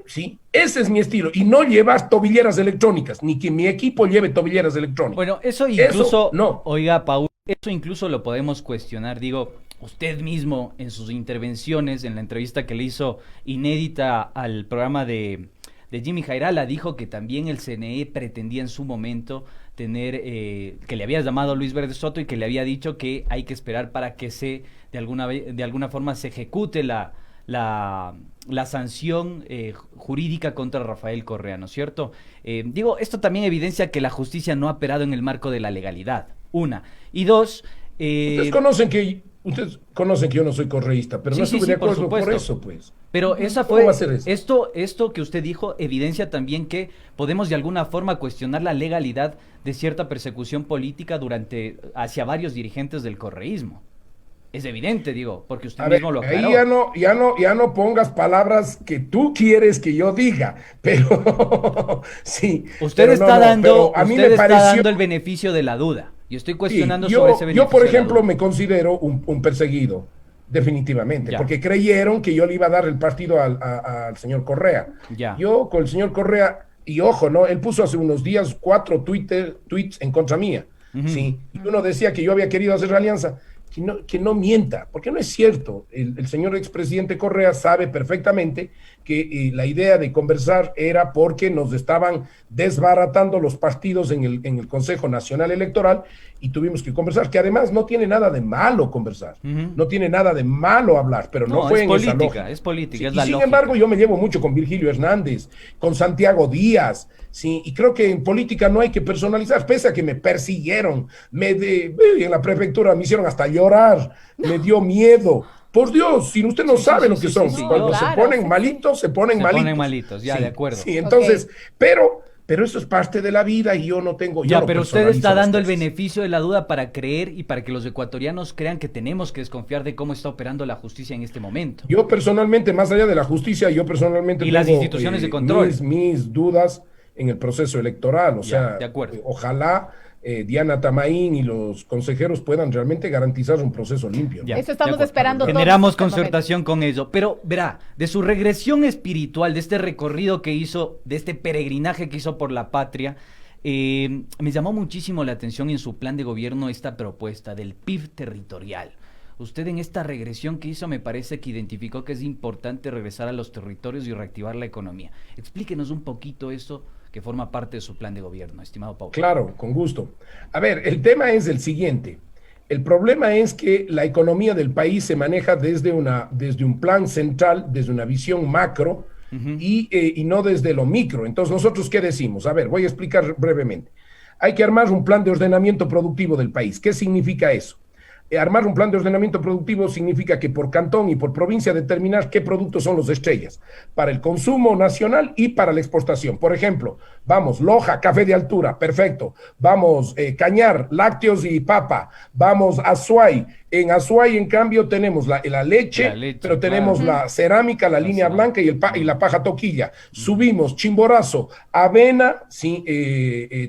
sí, ese es mi estilo. Y no llevar tobilleras electrónicas, ni que mi equipo lleve tobilleras electrónicas. Bueno, eso incluso, no. Oiga, Paul, eso incluso lo podemos cuestionar. Digo, usted mismo en sus intervenciones, en la entrevista que le hizo inédita al programa de Jimmy Jairala, dijo que también el CNE pretendía en su momento tener, que le había llamado Luis Verde Soto y que le había dicho que hay que esperar para que de alguna forma se ejecute la sanción jurídica contra Rafael Correa, ¿no es cierto? Digo, esto también evidencia que la justicia no ha operado en el marco de la legalidad, una. Y dos... Ustedes conocen que yo no soy correísta, pero no estuve de acuerdo por eso, pues. Pero esa fue, esto que usted dijo evidencia también que podemos de alguna forma cuestionar la legalidad de cierta persecución política hacia varios dirigentes del correísmo. Es evidente, digo, porque usted mismo lo aclaró. Ahí ya no pongas palabras que tú quieres que yo diga, pero sí. Usted está dando el beneficio de la duda. Yo estoy cuestionando sobre ese beneficio. Yo, por ejemplo, me considero un perseguido, definitivamente, porque creyeron que yo le iba a dar el partido al señor Correa. Ya. Yo con el señor Correa, y ojo, ¿no? Él puso hace unos días 4 tweets en contra mía, ¿sí? Y uno decía que yo había querido hacer alianza. Que no mienta, porque no es cierto. El señor expresidente Correa sabe perfectamente que la idea de conversar era porque nos estaban desbaratando los partidos en el Consejo Nacional Electoral y tuvimos que conversar, que además no tiene nada de malo conversar, no tiene nada de malo hablar, pero no fue en esa lógica. Es política, sí, y sin embargo yo me llevo mucho con Virgilio Hernández, con Santiago Díaz, sí, y creo que en política no hay que personalizar, pese a que me persiguieron, en la prefectura me hicieron hasta llorar, me dio miedo. Por Dios, si usted no sabe lo que son, cuando se ponen malitos, se ponen malitos. Ya, de acuerdo. Sí, entonces, pero eso es parte de la vida y yo no tengo... pero usted está dando el beneficio de la duda para creer y para que los ecuatorianos crean que tenemos que desconfiar de cómo está operando la justicia en este momento. Yo personalmente, más allá de la justicia, y las instituciones de control. Mis dudas en el proceso electoral, o sea, de acuerdo. Ojalá Diana Tamaín y los consejeros puedan realmente garantizar un proceso limpio, ¿no? Ya, eso estamos esperando todos. Generamos concertación con eso, pero verá, de su regresión espiritual, de este recorrido que hizo, de este peregrinaje que hizo por la patria, me llamó muchísimo la atención en su plan de gobierno esta propuesta del PIB territorial. Usted en esta regresión que hizo me parece que identificó que es importante regresar a los territorios y reactivar la economía. Explíquenos un poquito eso que forma parte de su plan de gobierno, estimado Paulo. Claro, con gusto. A ver, el tema es el siguiente. El problema es que la economía del país se maneja desde un plan central, desde una visión macro, y no desde lo micro. Entonces, ¿nosotros qué decimos? A ver, voy a explicar brevemente. Hay que armar un plan de ordenamiento productivo del país. ¿Qué significa eso? Armar un plan de ordenamiento productivo significa que por cantón y por provincia determinar qué productos son los estrellas para el consumo nacional y para la exportación. Por ejemplo, vamos, Loja, café de altura, perfecto. Vamos, Cañar, lácteos y papa. Vamos, Azuay. En Azuay, en cambio, tenemos la leche, pero tenemos la cerámica, la línea blanca y la paja toquilla. Subimos Chimborazo, avena, sí,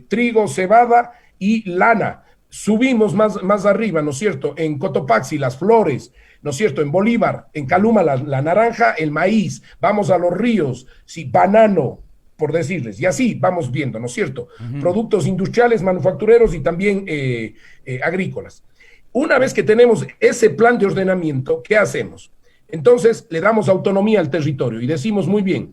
trigo, cebada y lana. Subimos más arriba, ¿no es cierto? En Cotopaxi, las flores, ¿no es cierto? En Bolívar, en Caluma, la naranja, el maíz. Vamos a los ríos, sí, banano, por decirles. Y así vamos viendo, ¿no es cierto? Productos industriales, manufactureros y también agrícolas. Una vez que tenemos ese plan de ordenamiento, ¿qué hacemos? Entonces le damos autonomía al territorio y decimos muy bien,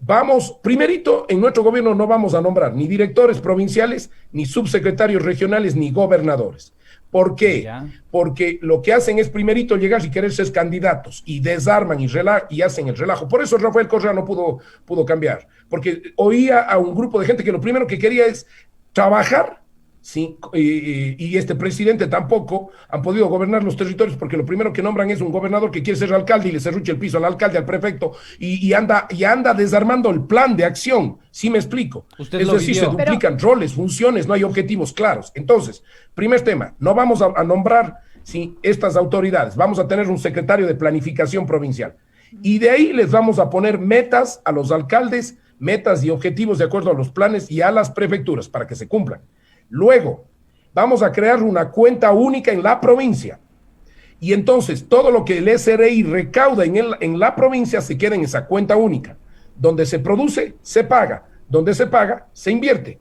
vamos, primerito, en nuestro gobierno no vamos a nombrar ni directores provinciales, ni subsecretarios regionales, ni gobernadores. ¿Por qué? Porque lo que hacen es primerito llegar y querer ser candidatos y desarman y hacen el relajo. Por eso Rafael Correa no pudo cambiar, porque oía a un grupo de gente que lo primero que quería es trabajar ¿sí? Y este presidente tampoco han podido gobernar los territorios porque lo primero que nombran es un gobernador que quiere ser alcalde y le serrucha el piso al alcalde, al prefecto y anda desarmando el plan de acción. ¿Sí me explico? Usted es lo decir, vivió. se duplican roles, funciones, no hay objetivos claros. Entonces, primer tema, no vamos a nombrar estas autoridades, vamos a tener un secretario de planificación provincial y de ahí les vamos a poner metas a los alcaldes, metas y objetivos de acuerdo a los planes y a las prefecturas para que se cumplan. Luego, vamos a crear una cuenta única en la provincia. Y entonces, todo lo que el SRI recauda en la provincia se queda en esa cuenta única. Donde se produce, se paga. Donde se paga, se invierte.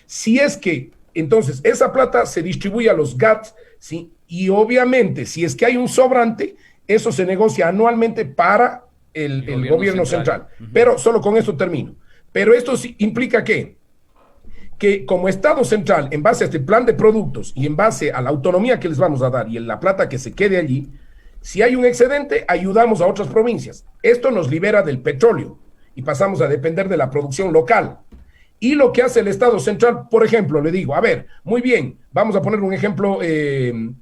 Si es que, entonces, esa plata se distribuye a los GATS, ¿sí? Y obviamente, si es que hay un sobrante, eso se negocia anualmente para el gobierno central. Pero solo con esto termino. Pero esto sí implica que como Estado central, en base a este plan de productos y en base a la autonomía que les vamos a dar y en la plata que se quede allí, si hay un excedente, ayudamos a otras provincias. Esto nos libera del petróleo y pasamos a depender de la producción local. Y lo que hace el Estado central, por ejemplo, le digo, a ver, muy bien, vamos a poner un ejemplo,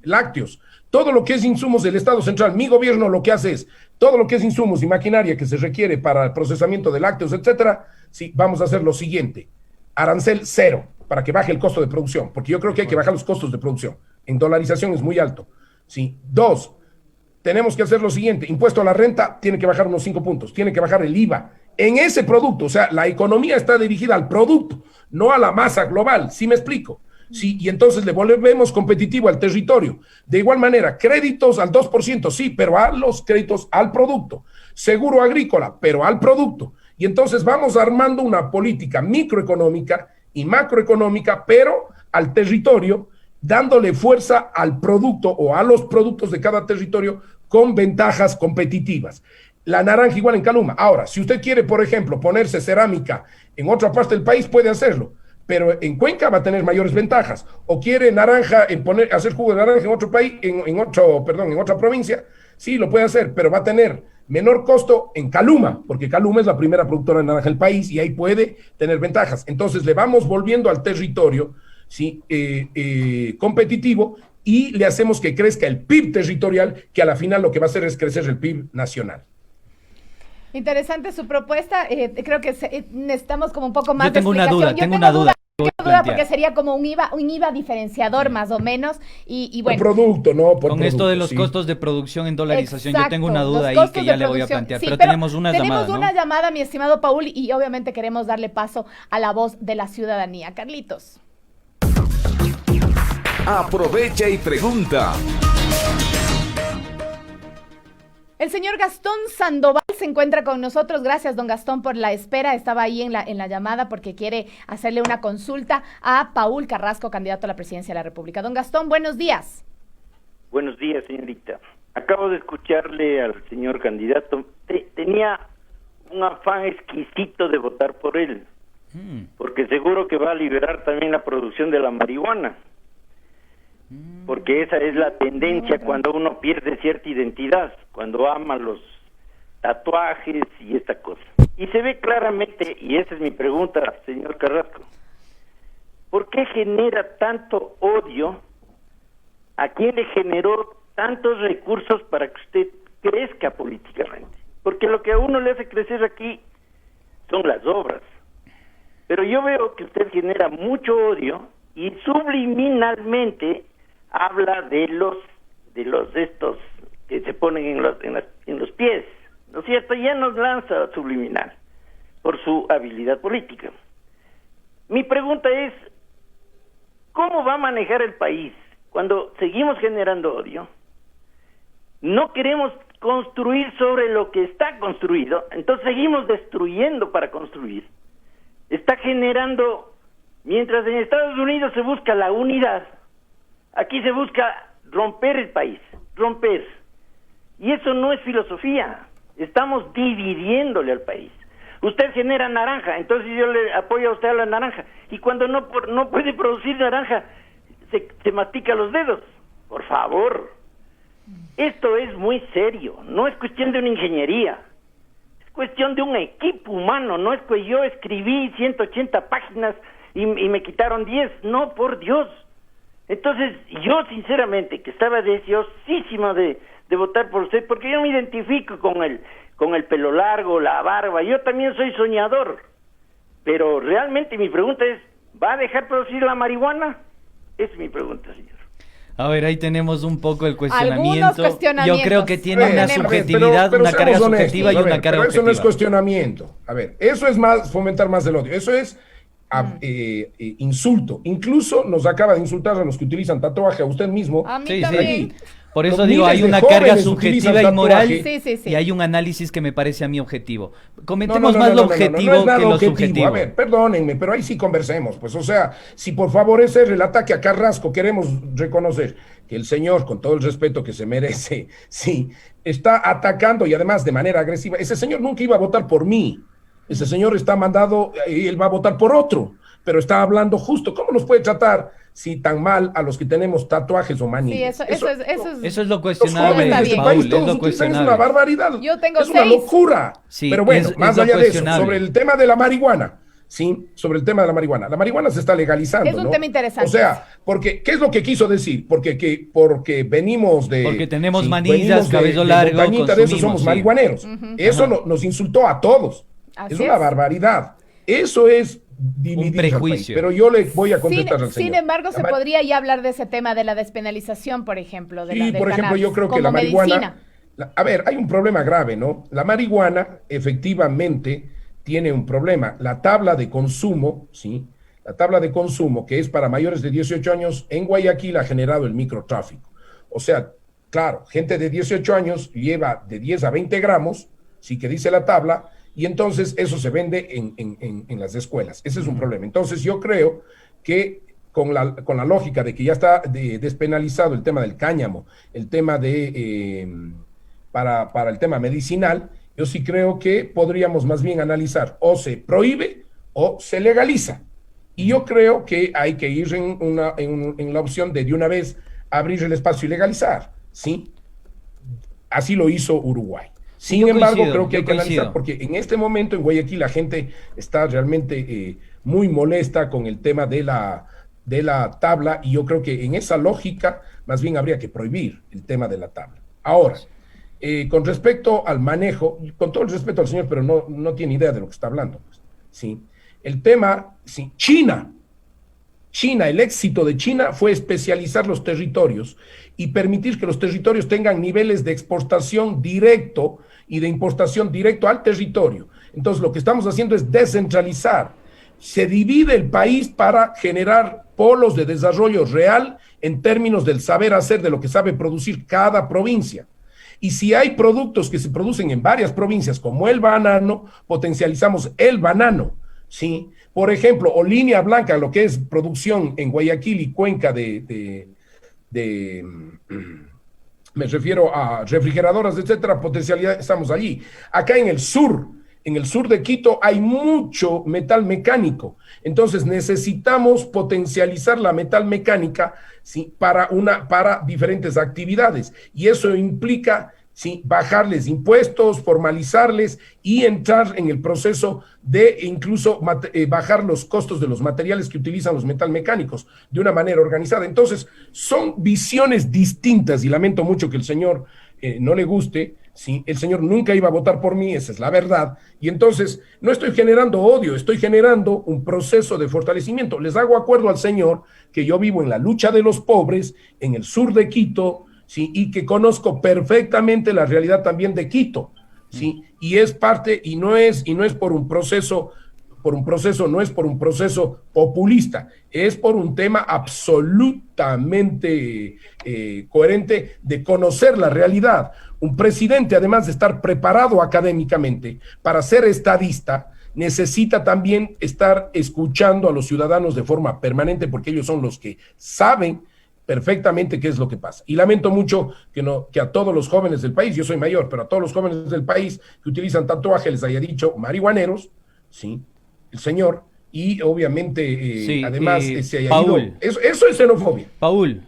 lácteos. Todo lo que es insumos del Estado central, mi gobierno lo que hace es, todo lo que es insumos y maquinaria que se requiere para el procesamiento de lácteos, etcétera, sí, vamos a hacer lo siguiente. Arancel cero, para que baje el costo de producción, porque yo creo que hay que bajar los costos de producción. En dolarización es muy alto. ¿Sí? 2, tenemos que hacer lo siguiente, impuesto a la renta tiene que bajar unos 5 puntos, tiene que bajar el IVA en ese producto, o sea, la economía está dirigida al producto, no a la masa global, ¿sí me explico? Sí, y entonces le volvemos competitivo al territorio. De igual manera, créditos al 2%, sí, pero a los créditos al producto. Seguro agrícola, pero al producto. Y entonces vamos armando una política microeconómica y macroeconómica, pero al territorio, dándole fuerza al producto o a los productos de cada territorio con ventajas competitivas. La naranja igual en Caluma. Ahora, si usted quiere, por ejemplo, ponerse cerámica en otra parte del país, puede hacerlo, pero en Cuenca va a tener mayores ventajas. O quiere naranja, hacer jugo de naranja en otro país, en otra provincia, sí, lo puede hacer, pero va a tener menor costo en Caluma, porque Caluma es la primera productora de naranja del país y ahí puede tener ventajas. Entonces le vamos volviendo al territorio, ¿sí? Competitivo, y le hacemos que crezca el PIB territorial, que a la final lo que va a hacer es crecer el PIB nacional. Interesante su propuesta. Creo que necesitamos como un poco más de explicación. Yo tengo una duda porque sería como un IVA diferenciador más o menos. Y bueno. Por producto, ¿no? Por con producto, esto de los sí. costos de producción en dolarización, Exacto, yo tengo una duda ahí que ya le voy a plantear. Sí, pero tenemos una llamada, mi estimado Paul, y obviamente queremos darle paso a la voz de la ciudadanía. Carlitos. Aprovecha y pregunta. El señor Gastón Sandoval se encuentra con nosotros. Gracias, don Gastón, por la espera. Estaba ahí en la llamada porque quiere hacerle una consulta a Paul Carrasco, candidato a la presidencia de la República. Don Gastón, buenos días. Buenos días, señorita. Acabo de escucharle al señor candidato. Tenía un afán exquisito de votar por él, porque seguro que va a liberar también la producción de la marihuana. Porque esa es la tendencia cuando uno pierde cierta identidad, cuando ama los tatuajes y esta cosa. Y se ve claramente, y esa es mi pregunta, señor Carrasco, ¿por qué genera tanto odio? ¿A quién le generó tantos recursos para que usted crezca políticamente? Porque lo que a uno le hace crecer aquí son las obras. Pero yo veo que usted genera mucho odio y subliminalmente habla de los estos que se ponen en los pies, ¿no es cierto? Ya nos lanza subliminal por su habilidad política. Mi pregunta es, ¿cómo va a manejar el país cuando seguimos generando odio? No queremos construir sobre lo que está construido, entonces seguimos destruyendo para construir. Está generando, mientras en Estados Unidos se busca la unidad, aquí se busca romper el país, romper. Y eso no es filosofía. Estamos dividiéndole al país. Usted genera naranja, entonces yo le apoyo a usted a la naranja. Y cuando no puede producir naranja, se mastica los dedos. Por favor. Esto es muy serio. No es cuestión de una ingeniería. Es cuestión de un equipo humano. No es que yo escribí 180 páginas y me quitaron 10. No, por Dios. Entonces, yo sinceramente, que estaba deseosísima de votar por usted, porque yo me identifico con el pelo largo, la barba, yo también soy soñador, pero realmente mi pregunta es, ¿va a dejar producir la marihuana? Esa es mi pregunta, señor. A ver, ahí tenemos un poco el Algunos cuestionamiento. cuestionamientos. Yo creo que tiene A ver, una tenemos. subjetividad, pero una carga seamos subjetiva honestos, y a una ver, carga pero eso no es objetiva. cuestionamiento. A ver, eso es más fomentar más el odio. Eso es insulto. Incluso nos acaba de insultar a los que utilizan tatuaje, a usted mismo. A mí Sí, sí. también. Por eso Los digo, hay miles de una carga jóvenes subjetiva utilizan y moral tatuaje. Sí. y hay un análisis que me parece a mí objetivo. No, Comentemos más lo objetivo no es nada que lo objetivo. subjetivo. A ver, perdónenme, pero ahí sí conversemos. Pues, o sea, si por favorecer el ataque a Carrasco queremos reconocer que el señor, con todo el respeto que se merece, sí, está atacando y además de manera agresiva. Ese señor nunca iba a votar por mí. Ese señor está mandado, él va a votar por otro, pero está hablando justo. ¿Cómo nos puede tratar tan mal a los que tenemos tatuajes o manillas? Sí, eso es. Eso es lo Los cuestionable, jóvenes de este Paul, país es todos lo utilizan, es cuestionable. una barbaridad. Yo tengo es una 6. locura. Sí, pero bueno, es más lo allá de eso, cuestionable. sobre el tema de la marihuana, sí, sobre el tema de la marihuana se está legalizando, Es un ¿no? tema interesante. O sea, porque, ¿qué es lo que quiso decir? Porque venimos de... Porque tenemos manillas, venimos cabello de largo, montañita, de eso consumimos, somos sí. marihuaneros. Eso nos insultó a todos. Así es una es. barbaridad. Eso es dividir al prejuicio. país. Pero yo le voy a contestar al señor. Sin embargo, se La podría ya hablar de ese tema de la despenalización, por ejemplo, del por ejemplo, cannabis, yo creo que como la marihuana... medicina. A ver, hay un problema grave, ¿no? La marihuana efectivamente tiene un problema. La tabla de consumo, ¿sí? La tabla de consumo, que es para mayores de 18 años, en Guayaquil ha generado el microtráfico. O sea, claro, gente de 18 años lleva de 10 a 20 gramos, sí que dice la tabla, y entonces eso se vende en las escuelas. Ese es un problema. Entonces yo creo que con la lógica de que ya está despenalizado el tema del cáñamo, el tema para el tema medicinal, yo sí creo que podríamos más bien analizar o se prohíbe o se legaliza. Y yo creo que hay que ir en la opción de una vez abrir el espacio y legalizar, ¿sí? Así lo hizo Uruguay. Sin embargo, creo que hay que analizar, porque en este momento en Guayaquil la gente está realmente muy molesta con el tema de la tabla, y yo creo que en esa lógica más bien habría que prohibir el tema de la tabla. Ahora, con respecto al manejo, con todo el respeto al señor, pero no tiene idea de lo que está hablando, pues, ¿sí? El tema, sí, China, el éxito de China fue especializar los territorios y permitir que los territorios tengan niveles de exportación directo y de importación directo al territorio. Entonces, lo que estamos haciendo es descentralizar. Se divide el país para generar polos de desarrollo real en términos del saber hacer, de lo que sabe producir cada provincia. Y si hay productos que se producen en varias provincias, como el banano, potencializamos el banano, ¿sí? Por ejemplo, o línea blanca, lo que es producción en Guayaquil y Cuenca me refiero a refrigeradoras, etcétera, potencialidad, estamos allí. Acá en el sur de Quito hay mucho metal mecánico, entonces necesitamos potencializar la metal mecánica, ¿sí? para diferentes actividades, y eso implica, ¿sí? bajarles impuestos, formalizarles y entrar en el proceso de incluso bajar los costos de los materiales que utilizan los metalmecánicos de una manera organizada. Entonces, son visiones distintas, y lamento mucho que el señor no le guste, ¿sí? El señor nunca iba a votar por mí, esa es la verdad, y entonces no estoy generando odio, estoy generando un proceso de fortalecimiento. Les hago acuerdo al señor que yo vivo en la lucha de los pobres, en el sur de Quito, ¿sí? Y que conozco perfectamente la realidad también de Quito, ¿sí? Y es parte, y no es por un proceso populista, es por un tema absolutamente coherente de conocer la realidad. Un presidente, además de estar preparado académicamente para ser estadista, necesita también estar escuchando a los ciudadanos de forma permanente, porque ellos son los que saben perfectamente qué es lo que pasa. Y lamento mucho que a todos los jóvenes del país, yo soy mayor, pero a todos los jóvenes del país que utilizan tatuaje les haya dicho marihuaneros, ¿sí? El señor, y obviamente además se haya Paul, ido. Eso es xenofobia. Paul,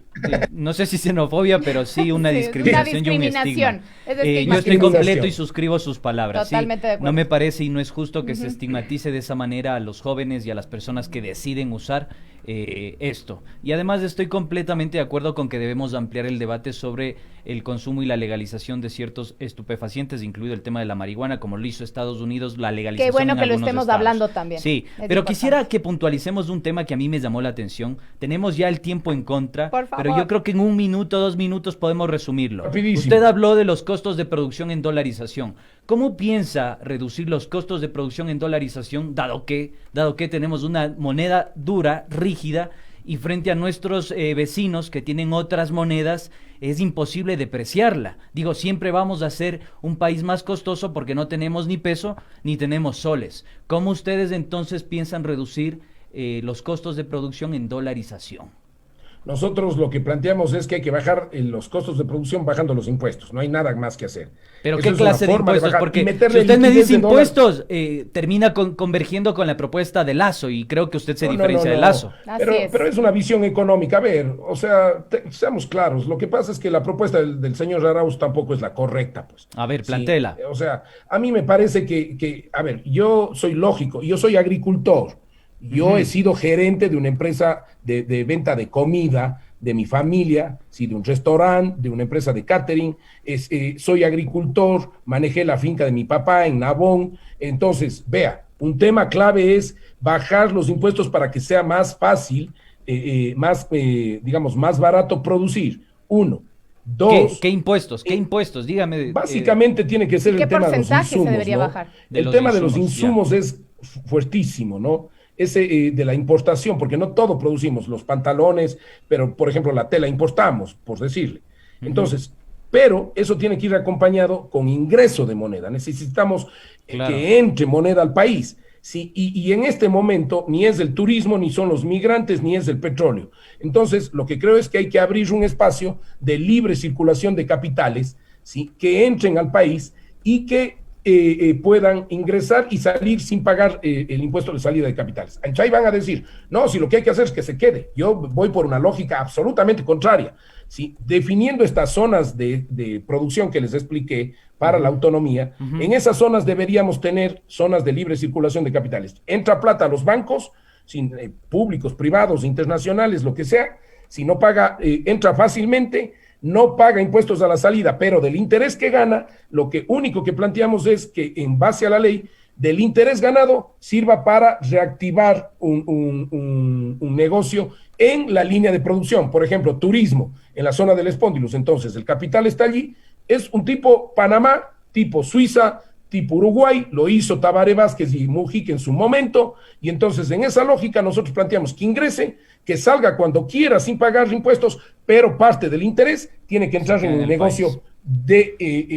no sé si xenofobia, pero sí una Sí, discriminación y un discriminación. estigma. Es Yo estoy estigmatización. completo y suscribo sus palabras. sí. Totalmente de acuerdo. No me parece y no es justo que se estigmatice de esa manera a los jóvenes y a las personas que deciden usar esto. Y además estoy completamente de acuerdo con que debemos ampliar el debate sobre el consumo y la legalización de ciertos estupefacientes, incluido el tema de la marihuana, como lo hizo Estados Unidos, la legalización. Qué bueno en que lo algunos estemos estados. hablando también. Sí, Es pero importante. quisiera que puntualicemos un tema que a mí me llamó la atención. Tenemos ya el tiempo en contra, Por favor. pero yo creo que en 1 minuto, 2 minutos podemos resumirlo. Rapidísimo. Usted habló de los costos de producción en dolarización. ¿Cómo piensa reducir los costos de producción en dolarización, dado que tenemos una moneda dura, rígida, y frente a nuestros vecinos que tienen otras monedas, es imposible depreciarla? Digo, siempre vamos a ser un país más costoso porque no tenemos ni peso ni tenemos soles. ¿Cómo ustedes entonces piensan reducir los costos de producción en dolarización? Nosotros lo que planteamos es que hay que bajar los costos de producción bajando los impuestos. No hay nada más que hacer. ¿Pero Eso qué es clase una de forma impuestos? bajar y Porque meterle si usted me liquidez dice de dólar. impuestos, termina convergiendo con la propuesta de Lazo, y creo que usted se diferencia de Lazo. Así es. Pero es una visión económica. A ver, o sea, seamos claros. Lo que pasa es que la propuesta del señor Arauz tampoco es la correcta, pues. A ver, Sí, plantéela. o sea, a mí me parece a ver, yo soy lógico, yo soy agricultor. Yo he sido gerente de una empresa de venta de comida de mi familia, sí, de un restaurante, de una empresa de catering. Soy agricultor, manejé la finca de mi papá en Nabón. Entonces, vea, un tema clave es bajar los impuestos para que sea más fácil, digamos, más barato producir. 1. 2. ¿Qué impuestos? ¿Qué impuestos? Dígame. Básicamente tiene que ser ¿Qué el tema de los porcentaje se insumos, debería ¿no? bajar? El tema de los insumos es fuertísimo, ¿no? Ese de la importación, porque no todo producimos, los pantalones, pero por ejemplo la tela importamos, por decirle. Entonces, pero eso tiene que ir acompañado con ingreso de moneda. Necesitamos Claro. que entre moneda al país. Sí, y en este momento ni es el turismo, ni son los migrantes, ni es el petróleo. Entonces, lo que creo es que hay que abrir un espacio de libre circulación de capitales, ¿sí?, que entren al país y que puedan ingresar y salir sin pagar el impuesto de salida de capitales. Ahí van a decir, no, si lo que hay que hacer es que se quede. Yo voy por una lógica absolutamente contraria. ¿Sí? Definiendo estas zonas de producción que les expliqué para la autonomía, en esas zonas deberíamos tener zonas de libre circulación de capitales. Entra plata a los bancos, públicos, privados, internacionales, lo que sea. Si no paga, entra fácilmente, no paga impuestos a la salida, pero del interés que gana, lo único que planteamos es que en base a la ley, del interés ganado sirva para reactivar un negocio en la línea de producción. Por ejemplo, turismo en la zona del Espóndilus. Entonces, el capital está allí, es un tipo Panamá, tipo Suiza, tipo Uruguay, lo hizo Tabaré Vázquez y Mujica en su momento, y entonces en esa lógica nosotros planteamos que ingrese, que salga cuando quiera sin pagar impuestos, pero parte del interés tiene que entrar en un negocio de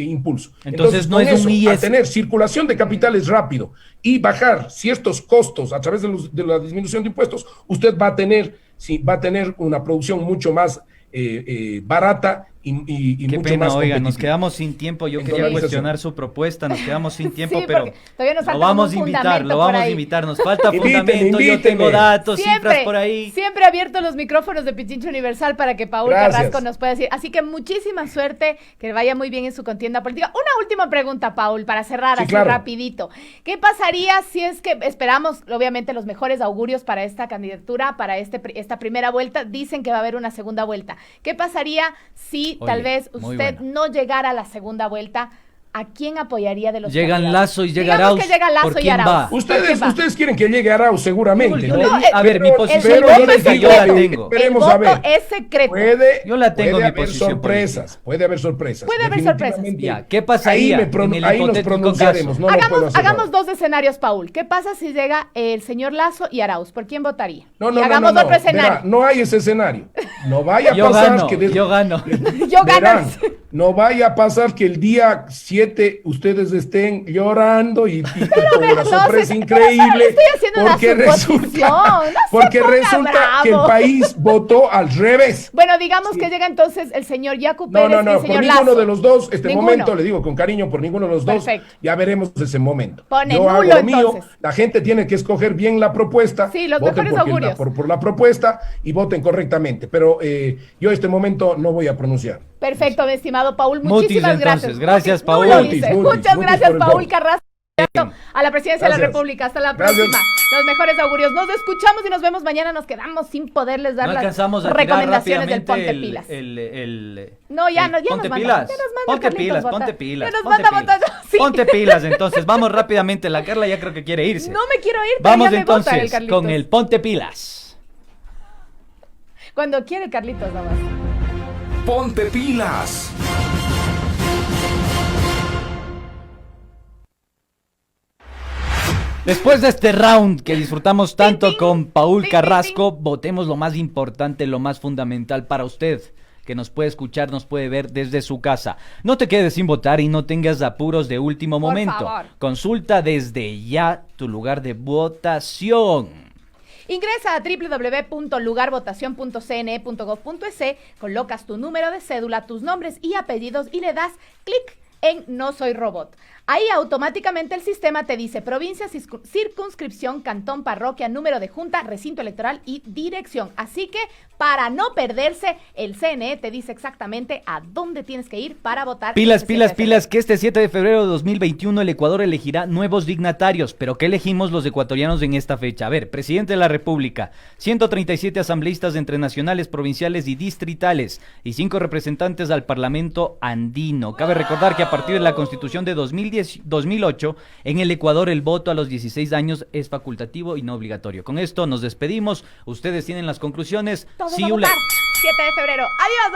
impulso. Entonces no con es un eso, IS. al tener circulación de capitales rápido y bajar ciertos costos a través de la disminución de impuestos, usted va a tener una producción mucho más barata y Qué mucho pena, más oiga, nos competitiva. quedamos sin tiempo. Yo En quería dolarización. cuestionar su propuesta, nos quedamos sin tiempo, Sí, pero porque todavía nos lo falta vamos a un invitar, fundamento lo por vamos a ahí. invitar. Nos falta Invíteme, fundamento, yo tengo invíteme. datos, cifras por ahí. Siempre abiertos los micrófonos de Pichincha Universal para que Paul Gracias. Carrasco nos pueda decir. Así que muchísima suerte, que vaya muy bien en su contienda política. Una última pregunta, Paul, para cerrar Sí, así claro. rapidito. ¿Qué pasaría si es que esperamos, obviamente, los mejores augurios para esta candidatura, para esta primera vuelta? Dicen que va a haber una segunda vuelta. ¿Qué pasaría si Oye, tal vez muy usted bueno. no llegara a la segunda vuelta? ¿A quién apoyaría de los Llegan candidatos? Lazo y llega Digamos Arauz. que llega Lazo ¿Por y quién Arauz. va? ¿Por quién va? Ustedes quieren que llegue Arauz seguramente, Yo ¿no? le di- a ver, mi el posición voto yo les es digo, yo la secreto. tengo. Veremos El a voto ver. es secreto. Yo la tengo, puede mi haber posición sorpresas, puede haber sorpresas. Puede haber sorpresas. Definitivamente. Ya, ¿qué pasaría Ahí, en el ahí nos hipotético pronunciaremos, caso? no le puedo hacer Hagamos nada. dos escenarios, Paul. ¿Qué pasa si llega el señor Lazo y Arauz? ¿Por quién votaría? No, Y no, hagamos no, otro escenario. Verá, no hay ese escenario. No vaya a Yo pasar gano, que yo gano. Yo verán, gano. No vaya a pasar que el día 7 ustedes estén llorando y con una sorpresa increíble. Estoy haciendo porque una suposición. porque resulta que el país votó al revés. Bueno, digamos que llega entonces el señor Yacu Pérez y el por señor ninguno Lazo. de los dos, Ninguno. momento, le digo con cariño, por ninguno de los dos, Perfecto. ya veremos ese momento. Pone Yo nulo, hago lo mío, entonces. la gente tiene que escoger bien la propuesta. Sí, los voten mejores augurios. por la propuesta y voten correctamente, pero yo este momento no voy a pronunciar. Perfecto, mi estimado Paul. Mutis, Muchísimas gracias. entonces. Gracias, Mutis, Paul. nulo, Mutis, dice. mutis, Muchas mutis gracias, por el Paul voto. Carrasco. A la presidencia de la Gracias. República. Hasta la Gracias. próxima. Los mejores augurios. Nos escuchamos y nos vemos mañana. Nos quedamos sin poderles dar No las alcanzamos a tirar recomendaciones del rápidamente Ponte Pilas. No, ya nos ponte manda- pilas. ya nos manda Ponte Carlitos pilas, votar. ponte pilas. Ya nos ponte manda pilas. votar, sí. Ponte pilas, entonces. Vamos rápidamente. La Carla ya creo que quiere irse. No me quiero ir, pero Vamos ya me vota el entonces Carlitos. con el ponte pilas. Cuando quiere el Carlitos, nada más. Ponte pilas. Después de este round que disfrutamos tanto ting. con Paul Ting, Carrasco, votemos lo más importante, lo más fundamental para usted, que nos puede escuchar, nos puede ver desde su casa. No te quedes sin votar y no tengas apuros de último Por momento. favor. Consulta desde ya tu lugar de votación. Ingresa a www.lugarvotacion.cne.gov.es, colocas tu número de cédula, tus nombres y apellidos y le das clic en No Soy Robot. Ahí automáticamente el sistema te dice provincia, circunscripción, cantón, parroquia, número de junta, recinto electoral y dirección. Así que para no perderse, el CNE te dice exactamente a dónde tienes que ir para votar. Pilas, el 7 pilas, de febrero. pilas, que este 7 de febrero de 2021 el Ecuador elegirá nuevos dignatarios. ¿Pero qué elegimos los ecuatorianos en esta fecha? A ver, presidente de la República, 137 asambleístas entre nacionales, provinciales y distritales y 5 representantes al Parlamento andino. Cabe recordar que a partir de la Constitución de 2008, en el Ecuador el voto a los 16 años es facultativo y no obligatorio. Con esto nos despedimos. Ustedes tienen las conclusiones. Todos See a you votar. later. 7 de febrero. Adiós.